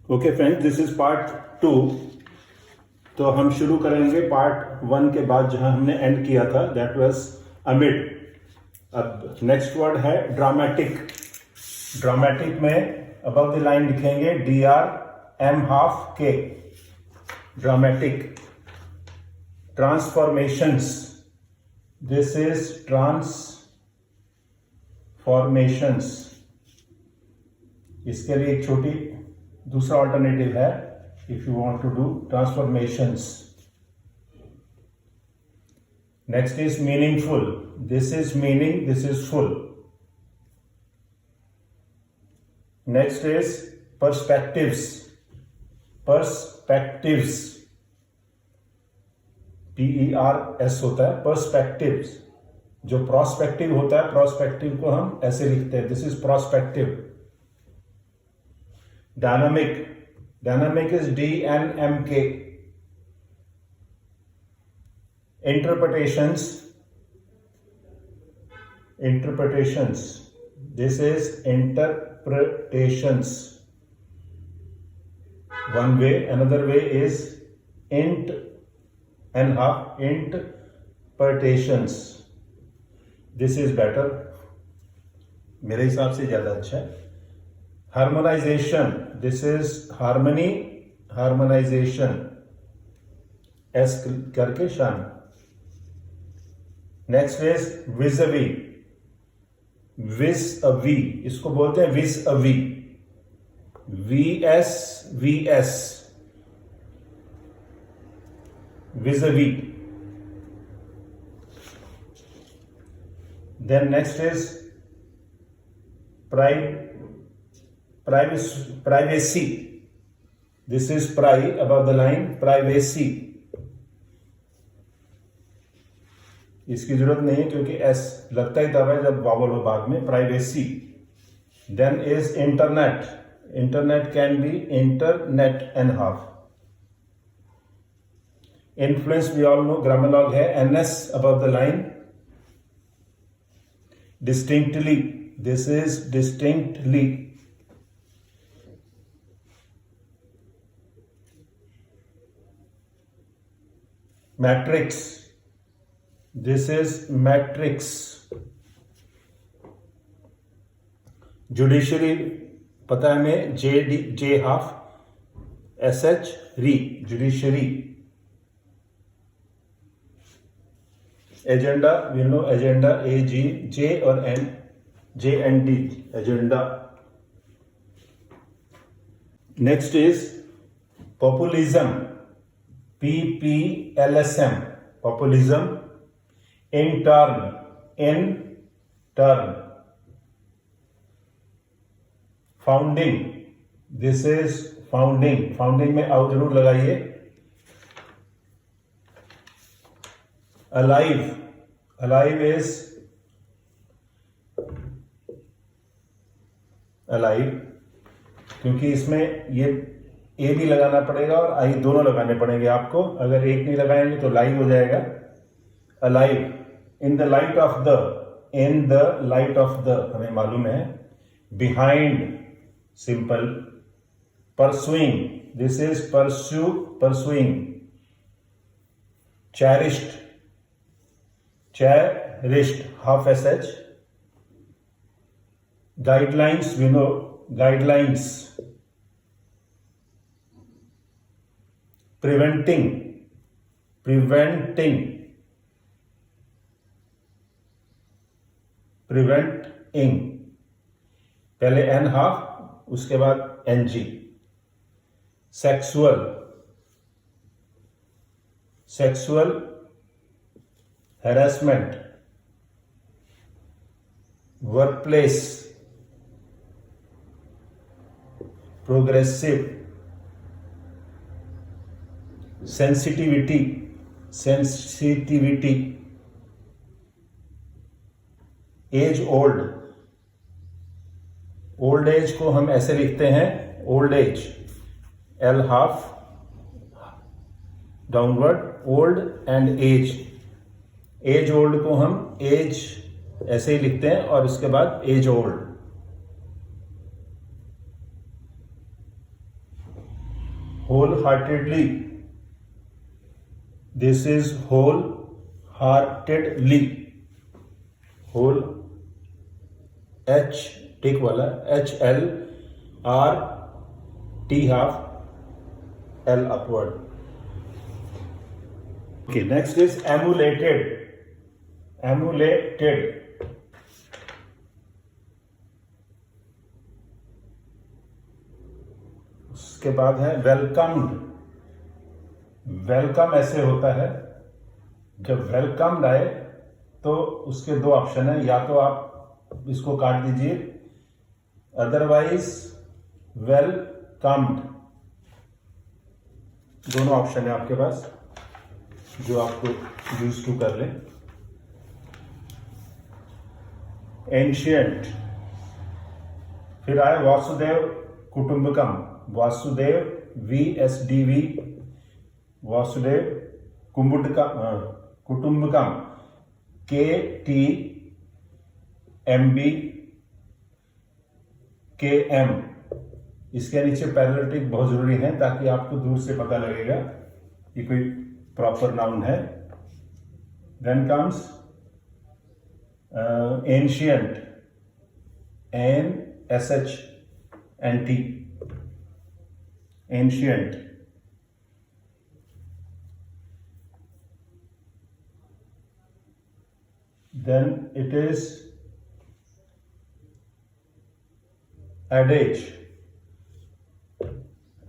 Okay friends, this is part 2। तो हम शुरू करेंगे पार्ट 1 के बाद जहां हमने एंड किया था, दैट वाज अमिड। अब नेक्स्ट वर्ड है ड्रामेटिक। ड्रामेटिक में अबव द लाइन लिखेंगे DRM12K। Dramatic. Transformations, this is transformations. इसके लिए एक छोटी दूसरा ऑल्टरनेटिव है, if you want to do transformations. Next is meaningful, this is meaning, this is full. Next is perspectives. Perspectives, PERS होता है, पर्सपेक्टिव्स। जो प्रोस्पेक्टिव होता है, प्रोस्पेक्टिव को हम ऐसे लिखते हैं, this is prospective. Dynamic, dynamic is DNMK। Interpretations, interpretations, this is interpretations. One way, another way is interpretations। This is better, मेरे हिसाब से ज्यादा अच्छा है। Harmonisation, this is harmony, harmonisation, S करके शान। नेक्स्ट इज विज अवी। विज अवी, इसको बोलते हैं विज अवी, VSVS, विज अवी। Then next is privacy, this is above the line, privacy। इसकी जरूरत नहीं है क्योंकि S लगता ही तब है जब वावल हो बाद में, privacy। Then is internet, internet can be internet and half. Influence we all know, grammar लॉग है NS above the line। distinctly, this is distinctly। Matrix, this is matrix. Judiciary पता है हमें, J हाफ SH री, judiciary. Agenda, we know agenda, AG, J और N, JND, agenda. Next is populism, PPLSM, populism. Intern, intern. Founding, this is founding, founding में आओ जरूर लगाइए। Alive, alive is alive, क्योंकि इसमें ये ए भी लगाना पड़ेगा और आई दोनों लगाने पड़ेंगे आपको। अगर एक नहीं लगाएंगे तो लाइव हो जाएगा। Alive, in the light of the, in the light of the हमें मालूम है। Behind, simple. Pursuing, this is pursue, pursuing. Cherished, cherished, half SH। Guidelines, we know guidelines. Preventing, preventing, preventing. पहले N हाफ, उसके बाद NG। Sexual, sexual harassment. Workplace, progressive. Sensitivity, sensitivity. Age old, old age को हम ऐसे लिखते हैं, old age, L half downward, old and age. Age old को हम एज ऐसे ही लिखते हैं और इसके बाद age old. wholeheartedly. This is wholeheartedly. Whole H tick वाला HLRT half L upward. Okay, next is emulated. Emulated. उसके बाद है वेलकम्ड. वेलकम ऐसे होता है, जब वेलकम्ड आए तो उसके दो ऑप्शन है, या तो आप इसको काट दीजिए, अदरवाइज वेलकम्ड. दोनों ऑप्शन है आपके पास जो आपको यूज टू कर लें. एंशियंट. फिर आए वासुदेव कुटुंबकम. वासुदेव VSDV. वासुदेव कुटुंबकम KTMBKM. इसके नीचे पैरेलल बहुत जरूरी है ताकि आपको दूर से पता लगेगा कि कोई प्रॉपर नाउन है. Then comes ancient. ANSHNT. Ancient. then it is adage.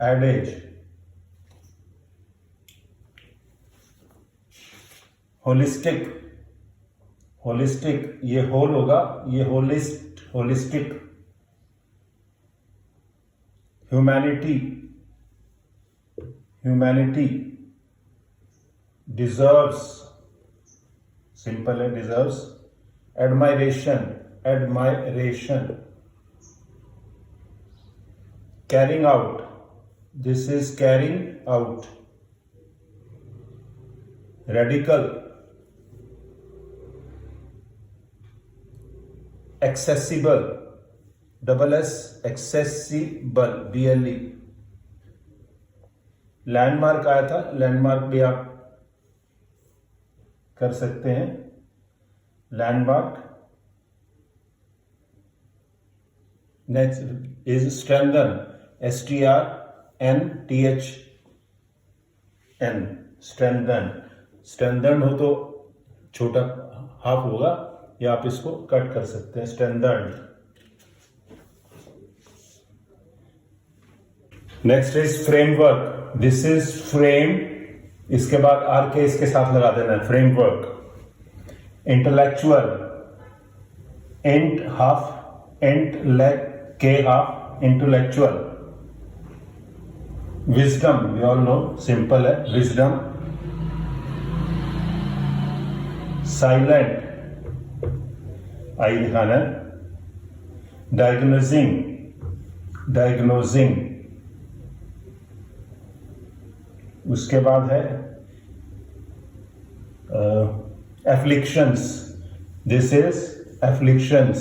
Adage. Holistic. Holistic ये होल होगा, ये holistic. Humanity. Humanity. Deserves. Simple है, deserves. Admiration. Admiration. Carrying out. This is carrying out. Radical. Accessible. SS accessible BLE. Landmark आया था, landmark भी आप कर सकते हैं. Landmark. Next is strengthen. STRNTHN. Strengthen. Strengthen हो तो छोटा हाफ होगा, या आप इसको कट कर सकते हैं. Strengthen. Next is framework. This is frame. इसके बाद आर के इसके साथ लगा देना है. फ्रेमवर्क. इंटेलेक्चुअल. इंट हाफ. इंट लेग के half. Intellectual. Wisdom. We all know, simple है. विजडम. साइलेंट. आई दिखाना है. डायग्नोजिंग. डायग्नोजिंग. उसके बाद है afflictions. This is afflictions.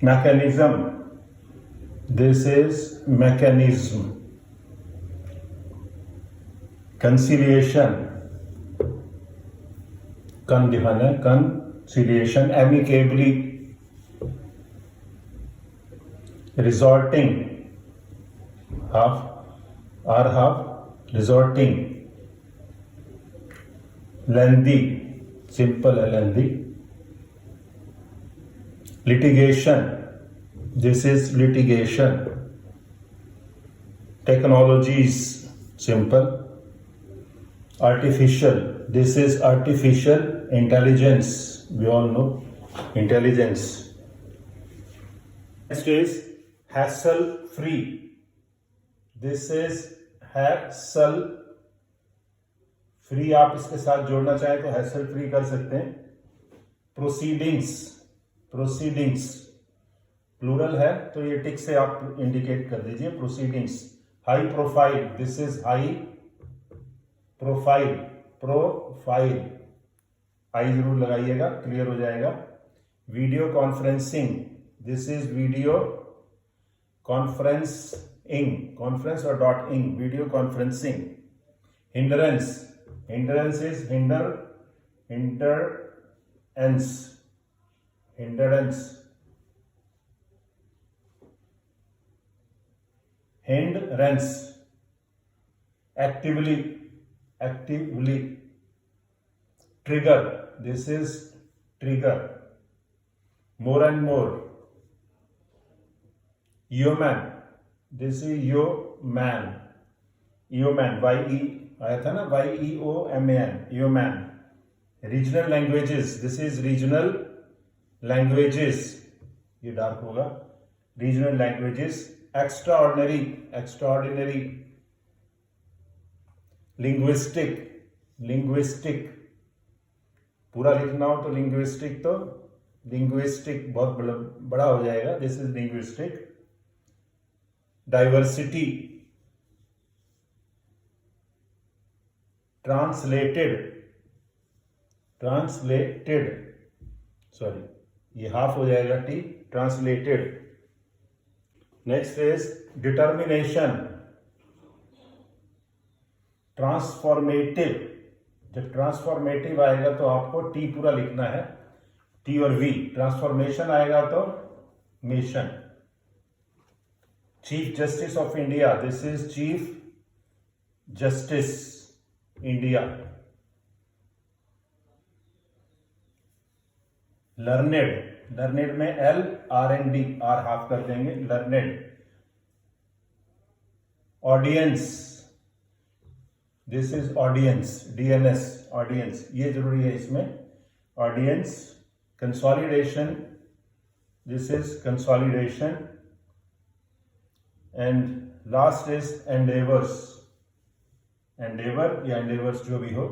Mechanism. This is mechanism. Conciliation. कन दिखाना है. Conciliation. Amicably. Resorting. Half. R half. Resorting. Lengthy. Simple है, lengthy. Litigation. This is litigation. Technologies. Simple. Artificial. This is artificial intelligence. We all know intelligence. Next is hassle free. This is hassle free. आप इसके साथ जोड़ना चाहें तो hassle free कर सकते हैं. प्रोसीडिंग्स. प्रोसीडिंग्स प्लूरल है तो ये टिक से आप इंडिकेट कर दीजिए. Proceedings. High profile. This is high profile. Profile. I जरूर लगाइएगा, क्लियर हो जाएगा. Video conferencing. This is video conferencing, conference और dot ing, video conferencing. Hindrance, hindrance is hindrance, hindrance. Hindrance, actively, actively. Trigger, this is trigger. More and more. Yeoman, this is yeoman, yeoman, Y-E आया था ना, Y-E-O-M-A-N, yeoman. Regional languages, this is regional languages, ये dark होगा. Regional languages. Extraordinary, extraordinary. Linguistic, linguistic. पूरा लिखना हो तो linguistic, तो linguistic बहुत बड़ा हो जाएगा. This is linguistic. Diversity. Translated, translated. Sorry, ये हाफ हो जाएगा T. Translated. Next is determination, transformative. जब ट्रांसफॉर्मेटिव आएगा तो आपको टी पूरा लिखना है, टी और वी. ट्रांसफॉर्मेशन आएगा तो mason. Chief justice of India, this is chief justice India. Learned, learned में LRND, आर हाफ कर देंगे, learned. Audience, this is audience, DNS, audience, ये जरूरी है इसमें. Audience. Consolidation, this is consolidation. And last is endeavours, Endeavour या endeavours जो भी हो.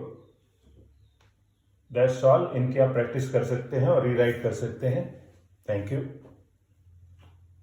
That's all. इनके आप प्रैक्टिस कर सकते हैं और रीराइट कर सकते हैं. Thank you.